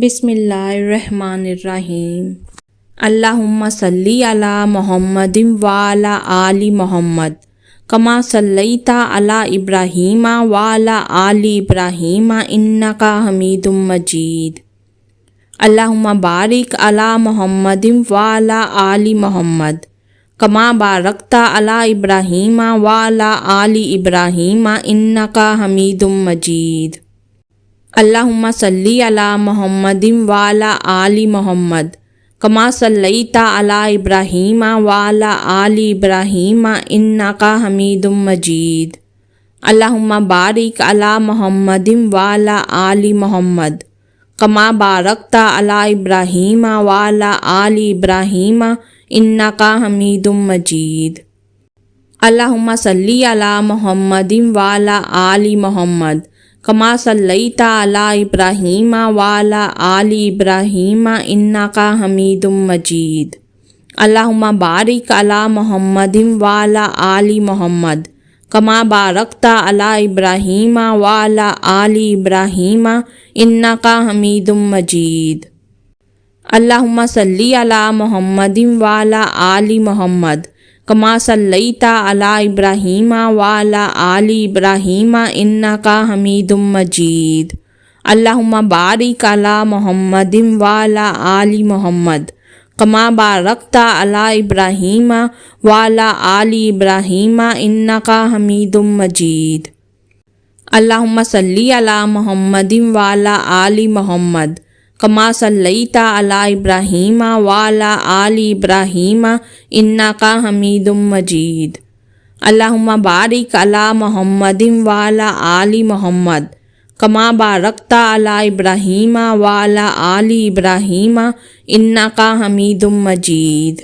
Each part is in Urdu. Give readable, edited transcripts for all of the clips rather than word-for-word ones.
بسم اللہ الرحمن الرحیم۔ اللہم صلی علی محمد وعلی آل محمد کما صلیت علی ابراہیم وعلی آل ابراہیم انک حمید مجید۔ اللہم بارک علی محمد وعلی آل محمد کما بارکت علی ابراہیم وعلی آل ابراہیم انک حمید مجید۔ اللہم صلی علی محمد وعلی آل محمد کما صلیت علی ابراہیم وعلی آل ابراہیم انک حمید مجید۔ اللہم بارک علی محمد وعلی آل محمد کما بارکت علی ابراہیم وعلی آل ابراہیم انک حمید مجید۔ اللہم صلی علی محمد وعلی آل محمد کما صلیت علی ابراہیم وعلی آل ابراہیم انک حمید مجید۔ اللہم بارک علی محمد وعلی آل محمد کما بارکت علی ابراہیم وعلی آل ابراہیم انک حمید مجید۔ اللہم صلی علی محمد وعلی آل محمد کما صلیت علی ابراہیم وعلی آل ابراہیم انک حمید مجید۔ اللہم بارک علی محمد وعلی آل محمد کما بارکت علی ابراہیم وعلی آل ابراہیم انک حمید مجید۔ اللہم صلی علی محمد وعلی آل محمد کما صلیت علی ابراہیم وعلی آل ابراہیم انک حمید مجید۔ اللہم بارک علی محمد وعلی آل محمد کما بارکت علی ابراہیم وعلی آل ابراہیم انک حمید مجید۔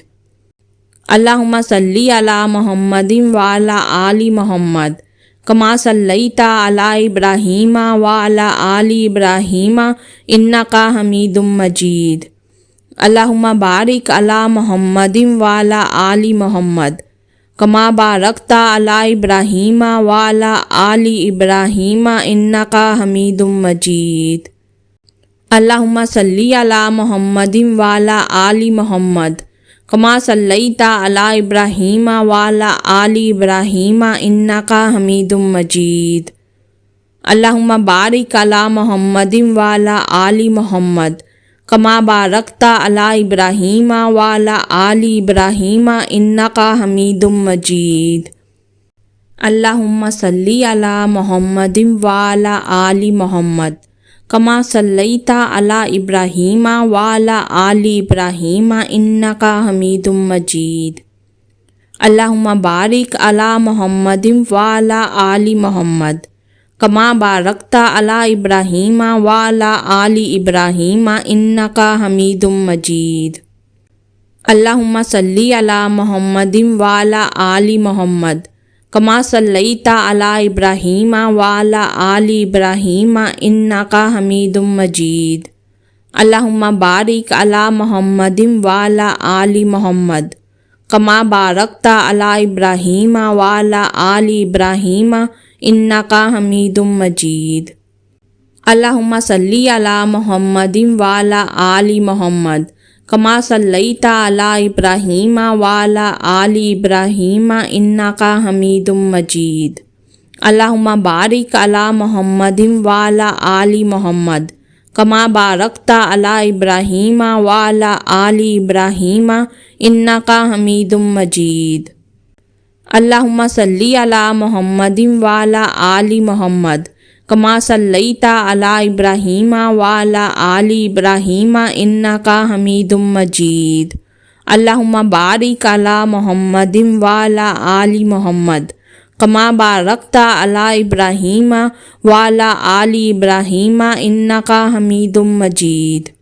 اللہم صلی علی محمد وعلی آل محمد کما صلیت علی ابراہیم وعلی آل ابراہیم انک حمید مجید۔ اللہم بارک علی محمد وعلی آل محمد کما بارکت علی ابراہیم وعلی آل ابراہیم انک حمید مجید۔ اللہم صلی علی محمد وعلی آل محمد کما صلیت علی ابراہیم وعلی آل ابراہیم انک حمید مجید۔ اللہم بارک علی محمد وعلی آل محمد کما بارکت علی ابراہیم وعلی آل ابراہیم انک حمید مجید۔ اللہم صلی علی محمد وعلی آل محمد کما صلیت علی ابراہیم وعلی آل ابراہیم انک حمید مجید۔ اللہم بارک علی محمد وعلی آل محمد کما بارکت علی ابراہیم وعلی آل ابراہیم انک حمید مجید۔ اللہم صلی علی محمد وعلی آل محمد کما صلیت علی ابراہیم وعلی آل ابراہیم انک حمید مجید۔ اللہم بارک علی محمد وعلی آل محمد کما بارکت علی ابراہیم وعلی آل ابراہیم انک حمید مجید۔ اللہم صلی علی محمد وعلی آل محمد کما صلیت علی ابراہیم وعلی آل ابراہیم انک حمید مجید۔ اللہم بارک علی محمد وعلی آل محمد کما بارکت علی ابراہیم وعلی آل ابراہیم انک حمید مجید۔ اللہم صلی علی محمد وعلی آل محمد کما صلیت علی ابراہیم وعلی آل ابراہیم انک حمید مجید۔ اللہم بارک علی محمد وعلی آل محمد کما بارکت علی ابراہیم وعلی آل ابراہیم انک حمید مجید۔